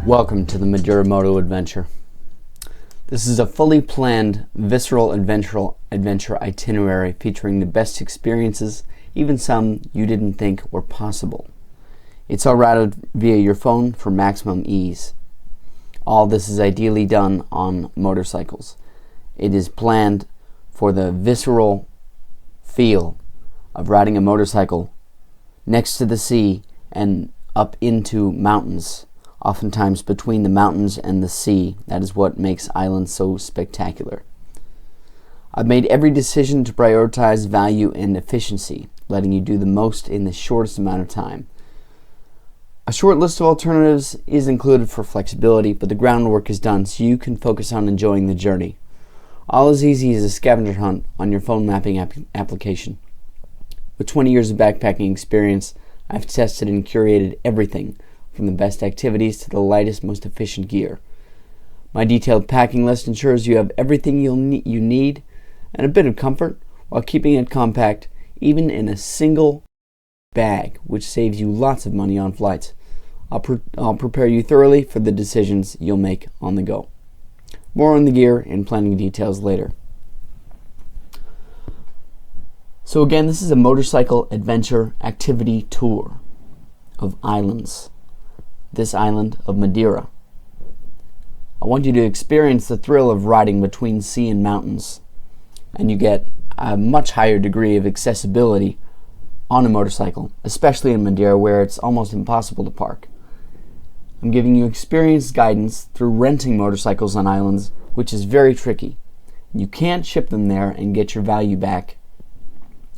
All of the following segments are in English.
Welcome to the Madeira Moto Adventure. This is a fully planned, visceral adventure itinerary featuring the best experiences, even some you didn't think were possible. It's all routed via your phone for maximum ease. All this is ideally done on motorcycles. It is planned for the visceral feel of riding a motorcycle next to the sea and up into mountains. Oftentimes between the mountains and the sea. That is what makes Island so spectacular. I've made every decision to prioritize value and efficiency, letting you do the most in the shortest amount of time. A short list of alternatives is included for flexibility, but the groundwork is done so you can focus on enjoying the journey. All as easy as a scavenger hunt on your phone mapping application. With 20 years of backpacking experience, I've tested and curated everything from the best activities to the lightest, most efficient gear. My detailed packing list ensures you have everything you need and a bit of comfort while keeping it compact, even in a single bag, which saves you lots of money on flights. I'll prepare you thoroughly for the decisions you'll make on the go. More on the gear and planning details later. So again, this is a motorcycle adventure activity tour of islands. This island of Madeira. I want you to experience the thrill of riding between sea and mountains, and you get a much higher degree of accessibility on a motorcycle, especially in Madeira where it's almost impossible to park. I'm giving you experienced guidance through renting motorcycles on islands, which is very tricky. You can't ship them there and get your value back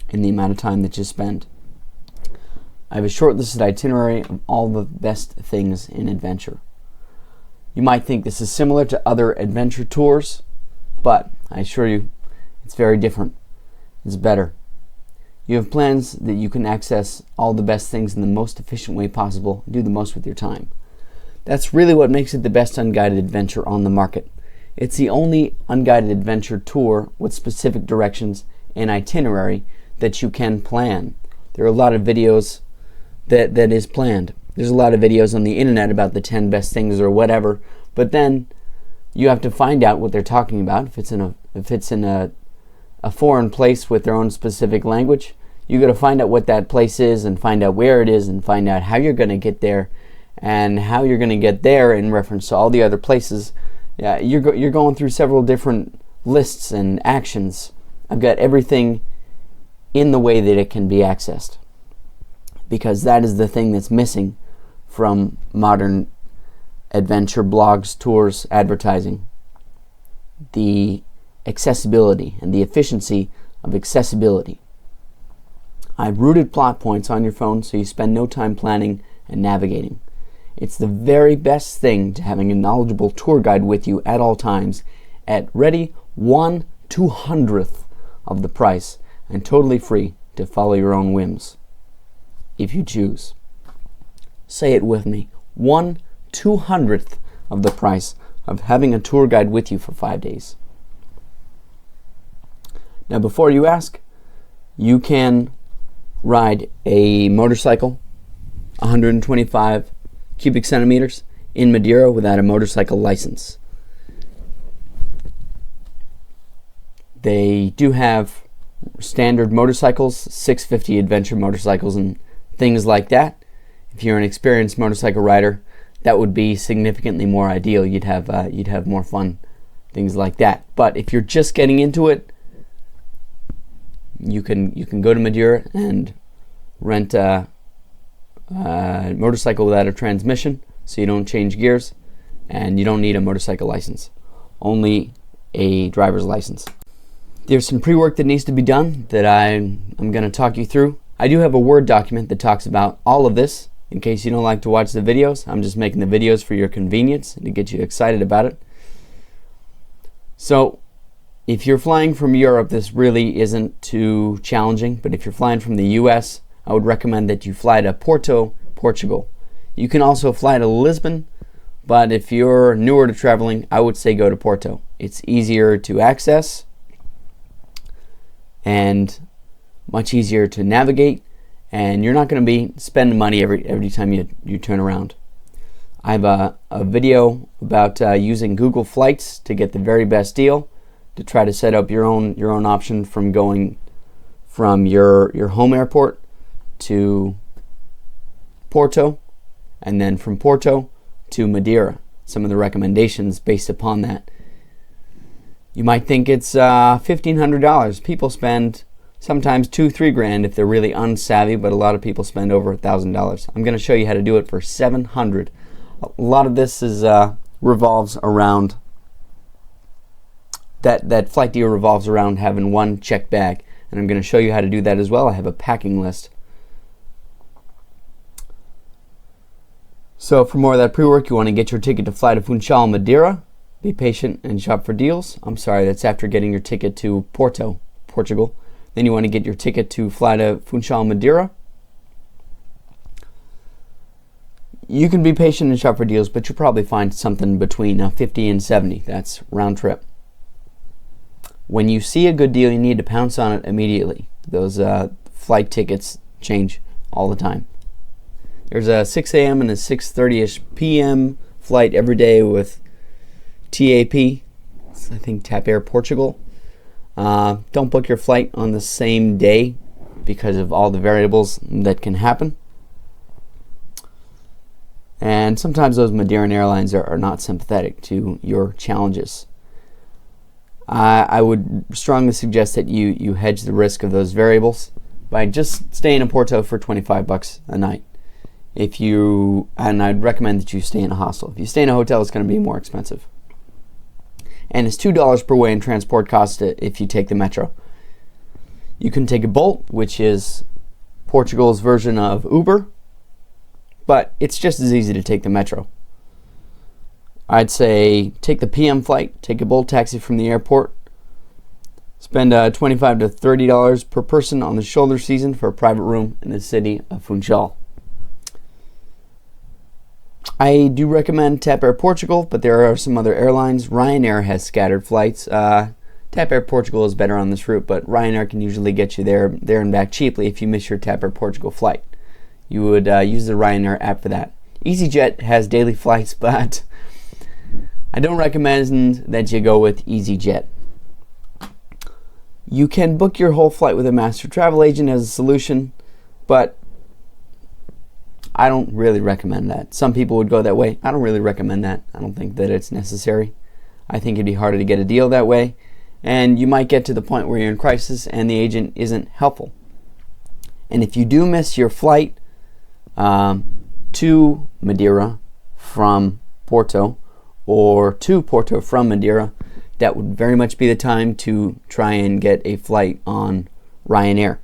in the amount of time that you spend. I have a short-listed itinerary of all the best things in adventure. You might think this is similar to other adventure tours, but I assure you it's very different. It's better. You have plans that you can access all the best things in the most efficient way possible and do the most with your time. That's really what makes it the best unguided adventure on the market. It's the only unguided adventure tour with specific directions and itinerary that you can plan. There are a lot of videos that is planned. There's a lot of videos on the internet about the 10 best things or whatever, but then you have to find out what they're talking about. If it's in a foreign place with their own specific language, you got to find out what that place is and find out where it is and find out how you're going to get there and how you're going to get there in reference to all the other places. Yeah, you're going through several different lists and actions. I've got everything in the way that it can be accessed, because that is the thing that's missing from modern adventure blogs, tours, advertising. The accessibility and the efficiency of accessibility. I've routed plot points on your phone so you spend no time planning and navigating. It's the very best thing to having a knowledgeable tour guide with you at all times at ready 1/200th of the price and totally free to follow your own whims. If you choose. Say it with me. 1/200th of the price of having a tour guide with you for 5 days. Now before you ask, you can ride a motorcycle 125 cubic centimeters in Madeira without a motorcycle license. They do have standard motorcycles, 650 adventure motorcycles and things like that. If you're an experienced motorcycle rider, that would be significantly more ideal. You'd have more fun, things like that. But if you're just getting into it, you can go to Madeira and rent a motorcycle without a transmission, so you don't change gears, and you don't need a motorcycle license, only a driver's license. There's some pre-work that needs to be done that I'm going to talk you through. I do have a Word document that talks about all of this. In case you don't like to watch the videos, I'm just making the videos for your convenience and to get you excited about it. So, if you're flying from Europe, this really isn't too challenging, but if you're flying from the US, I would recommend that you fly to Porto, Portugal. You can also fly to Lisbon, but if you're newer to traveling, I would say go to Porto. It's easier to access and much easier to navigate, and you're not going to be spending money every time you turn around. I have a video about using Google Flights to get the very best deal, to try to set up your own option from going from your home airport to Porto, and then from Porto to Madeira. Some of the recommendations based upon that. You might think it's $1,500. People spend sometimes $2-3 grand if they're really unsavvy, but a lot of people spend over $1,000. I'm going to show you how to do it for $700. A lot of this is revolves around that flight deal revolves around having one checked bag, and I'm going to show you how to do that as well. I have a packing list. So for more of that pre-work, you want to get your ticket to fly to Funchal, Madeira. Be patient and shop for deals. I'm sorry, that's after getting your ticket to Porto, Portugal. Then you want to get your ticket to fly to Funchal, Madeira. You can be patient and shop for deals, but you'll probably find something between 50 and 70. That's round trip. When you see a good deal, you need to pounce on it immediately. Those flight tickets change all the time. There's a 6 a.m. and a 6:30ish p.m. flight every day with TAP. It's, I think, TAP Air Portugal. Don't book your flight on the same day because of all the variables that can happen. And sometimes those Madeiran airlines are not sympathetic to your challenges. I would strongly suggest that you hedge the risk of those variables by just staying in Porto for $25 a night. And I'd recommend that you stay in a hostel. If you stay in a hotel, it's going to be more expensive. And it's $2 per way in transport cost if you take the metro. You can take a Bolt, which is Portugal's version of Uber, but it's just as easy to take the metro. I'd say take the PM flight, take a Bolt taxi from the airport, spend $25 to $30 per person on the shoulder season for a private room in the city of Funchal. I do recommend TAP Air Portugal, but there are some other airlines. Ryanair has scattered flights. TAP Air Portugal is better on this route, but Ryanair can usually get you there and back cheaply if you miss your TAP Air Portugal flight. You would use the Ryanair app for that. EasyJet has daily flights, but I don't recommend that you go with EasyJet. You can book your whole flight with a master travel agent as a solution, but I don't really recommend that. Some people would go that way. I don't really recommend that. I don't think that it's necessary. I think it'd be harder to get a deal that way, and you might get to the point where you're in crisis and the agent isn't helpful. And if you do miss your flight to Madeira from Porto, or to Porto from Madeira, that would very much be the time to try and get a flight on Ryanair,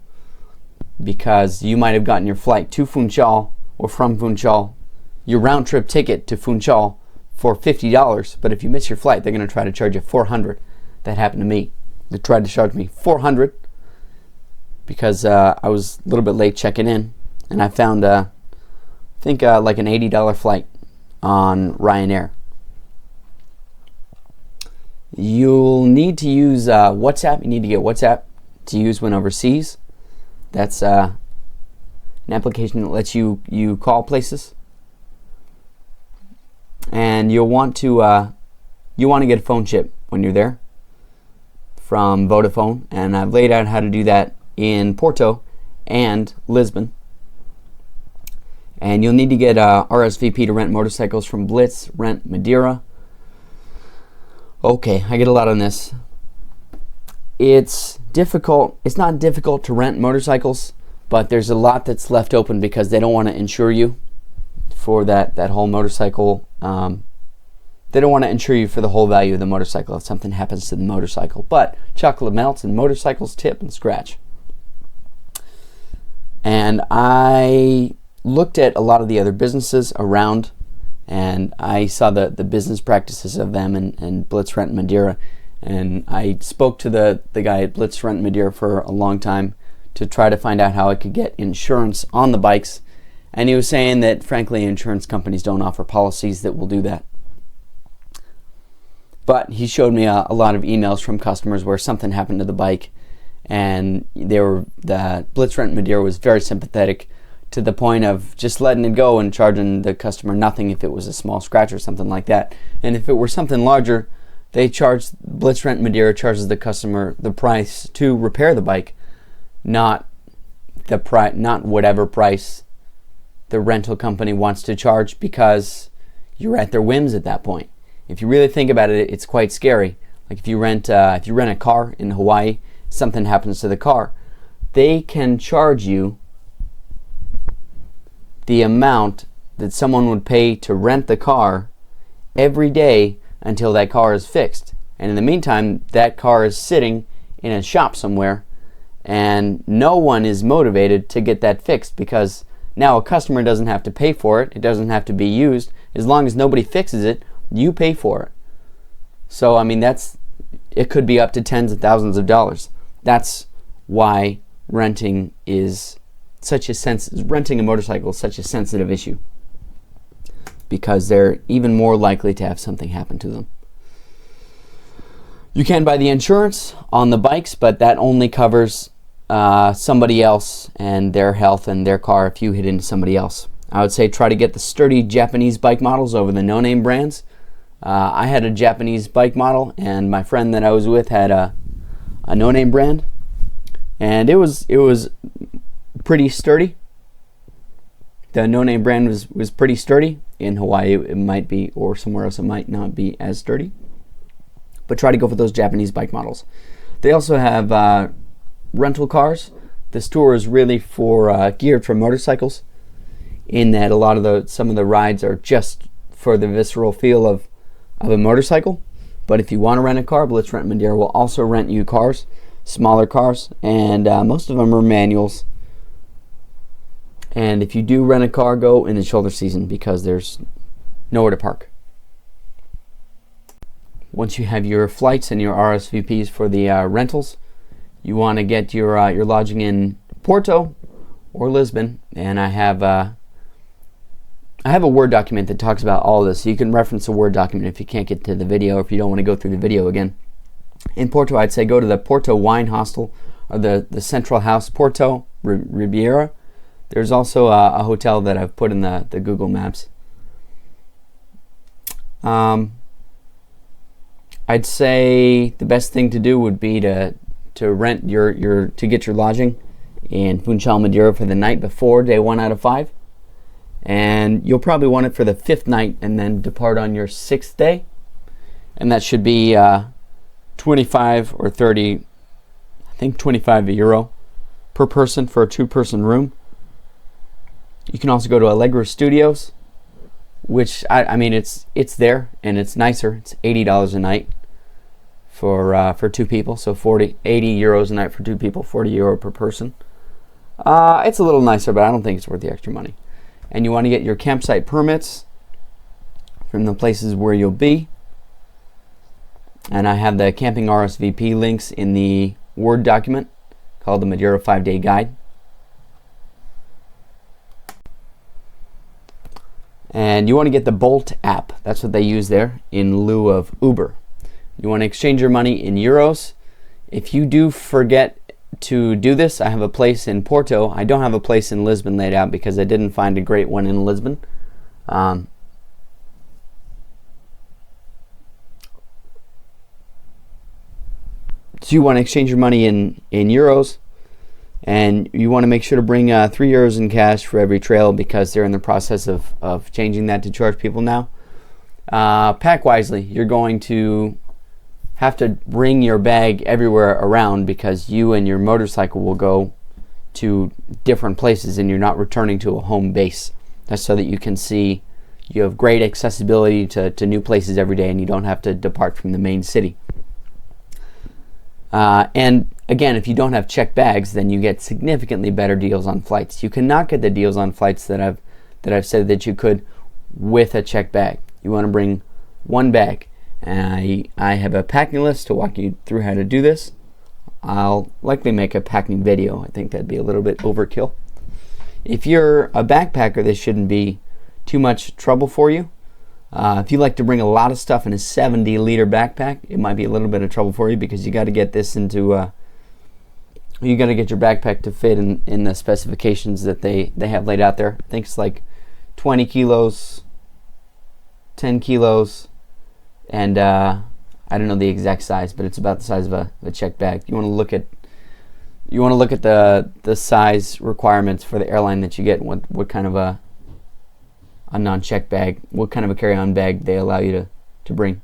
because you might have gotten your flight to Funchal or from Funchal, your round trip ticket to Funchal for $50, but if you miss your flight, they're going to try to charge you $400. That happened to me. They tried to charge me $400 because I was a little bit late checking in, and I found like an $80 flight on Ryanair. You'll need to use WhatsApp. You need to get WhatsApp to use when overseas. That's an application that lets you call places, and you'll want to get a phone chip when you're there from Vodafone, and I've laid out how to do that in Porto and Lisbon. And you'll need to get RSVP to rent motorcycles from Blitz Rent Madeira. Okay, I get a lot on this. It's difficult. It's not difficult to rent motorcycles, but there's a lot that's left open because they don't want to insure you for that whole motorcycle. They don't want to insure you for the whole value of the motorcycle if something happens to the motorcycle. But chocolate melts and motorcycles tip and scratch. And I looked at a lot of the other businesses around, and I saw the business practices of them and Blitz Rent Madeira. And I spoke to the guy at Blitz Rent Madeira for a long time to try to find out how I could get insurance on the bikes. And he was saying that, frankly, insurance companies don't offer policies that will do that. But he showed me a lot of emails from customers where something happened to the bike, and the Blitz Rent Madeira was very sympathetic to the point of just letting it go and charging the customer nothing if it was a small scratch or something like that. And if it were something larger, Blitz Rent Madeira charges the customer the price to repair the bike, not whatever price the rental company wants to charge, because you're at their whims at that point. If you really think about it, it's quite scary. Like if you rent a car in Hawaii, something happens to the car, they can charge you the amount that someone would pay to rent the car every day until that car is fixed. And in the meantime, that car is sitting in a shop somewhere, and no one is motivated to get that fixed, because now a customer doesn't have to pay for it. It doesn't have to be used. As long as nobody fixes it, you pay for it. So I mean, it could be up to tens of thousands of dollars. That's why renting a motorcycle is such a sensitive issue, because they're even more likely to have something happen to them. You can buy the insurance on the bikes, but that only covers somebody else and their health and their car if you hit into somebody else. I would say try to get the sturdy Japanese bike models over the no-name brands. I had a Japanese bike model, and my friend that I was with had a no-name brand, and it was pretty sturdy. The no-name brand was pretty sturdy. In Hawaii it might be, or somewhere else it might not be as sturdy. But try to go for those Japanese bike models. They also have rental cars. This tour is really geared for motorcycles, in that some of the rides are just for the visceral feel of a motorcycle. But if you want to rent a car, Blitz Rent Madeira will also rent you cars, smaller cars, and most of them are manuals. And if you do rent a car, go in the shoulder season, because there's nowhere to park. Once you have your flights and your RSVPs for the rentals, you want to get your lodging in Porto or Lisbon, and I have a Word document that talks about all of this. So you can reference a Word document if you can't get to the video, or if you don't want to go through the video again. In Porto, I'd say go to the Porto Wine Hostel, or the Central House Porto Ribeira. There's also a hotel that I've put in the Google Maps. I'd say the best thing to do would be to rent to get your lodging in Funchal, Madeira for the night before day 1 out of 5. And you'll probably want it for the 5th night, and then depart on your 6th day. And that should be 25 or 30, I think €25 per person for a 2-person room. You can also go to Allegro Studios, which I mean it's there and it's nicer. It's $80 a night for 2 people, so €80 a night for 2 people, €40 per person. It's a little nicer, but I don't think it's worth the extra money. And you want to get your campsite permits from the places where you'll be. And I have the camping RSVP links in the Word document called the Madeira 5-Day Guide. And you want to get the Bolt app. That's what they use there in lieu of Uber. You want to exchange your money in euros. If you do forget to do this, I have a place in Porto. I don't have a place in Lisbon laid out because I didn't find a great one in Lisbon. So you want to exchange your money in euros, and you want to make sure to bring €3 in cash for every trail, because they're in the process of changing that to charge people now. Pack wisely. You're going to have to bring your bag everywhere around, because you and your motorcycle will go to different places and you're not returning to a home base. That's so that you can see, you have great accessibility to new places every day, and you don't have to depart from the main city. And again, if you don't have checked bags, then you get significantly better deals on flights. You cannot get the deals on flights that I've said that you could with a checked bag. You want to bring one bag. I have a packing list to walk you through how to do this. I'll likely make a packing video. I think that'd be a little bit overkill. If you're a backpacker, this shouldn't be too much trouble for you. If you like to bring a lot of stuff in a 70-liter backpack, it might be a little bit of trouble for you, because you got to get this into You got to get your backpack to fit in the specifications that they have laid out there. I think it's like 20 kilos, 10 kilos, and I don't know the exact size, but it's about the size of a checked bag. You want to look at the size requirements for the airline that you get, what kind of a non-checked bag, what kind of a carry-on bag they allow you to bring.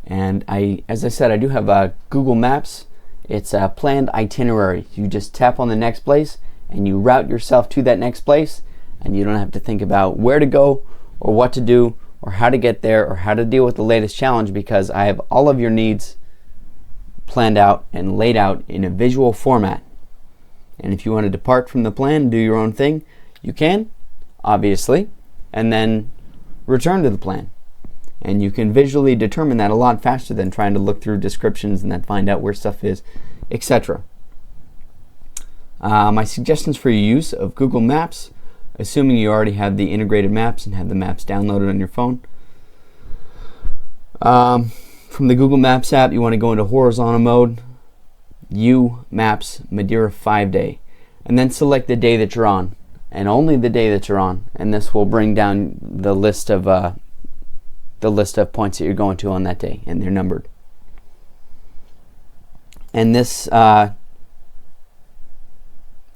And as I said, I do have Google Maps. It's a planned itinerary. You just tap on the next place and you route yourself to that next place, and you don't have to think about where to go or what to do or how to get there or how to deal with the latest challenge, because I have all of your needs planned out and laid out in a visual format. And if you want to depart from the plan, do your own thing, you can, obviously, and then return to the plan. And you can visually determine that a lot faster than trying to look through descriptions and then find out where stuff is, etc. My suggestions for your use of Google Maps, assuming you already have the integrated maps and have the maps downloaded on your phone. From the Google Maps app, you want to go into horizontal mode, U Maps Madeira 5-day, and then select the day that you're on, and only the day that you're on, and this will bring down the list of points that you're going to on that day, and they're numbered. And this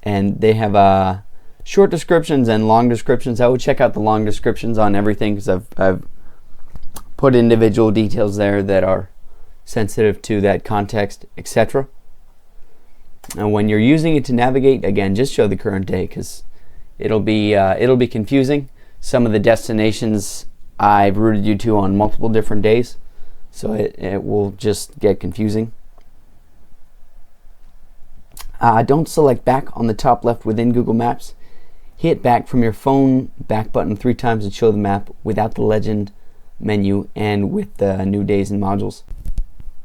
and they have short descriptions and long descriptions. I would check out the long descriptions on everything, because I've put individual details there that are sensitive to that context, etc. And when you're using it to navigate, again, just show the current day, because it'll be confusing. Some of the destinations I've routed you to on multiple different days, so it will just get confusing. Don't select back on the top left within Google Maps. Hit back from your phone back button 3 times to show the map without the legend menu and with the new days and modules.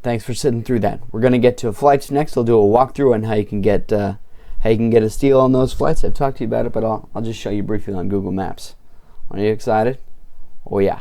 Thanks for sitting through that. We're going to get to flights next. I'll do a walkthrough on how you can get a steal on those flights. I've talked to you about it, but I'll just show you briefly on Google Maps. Are you excited? Oh yeah.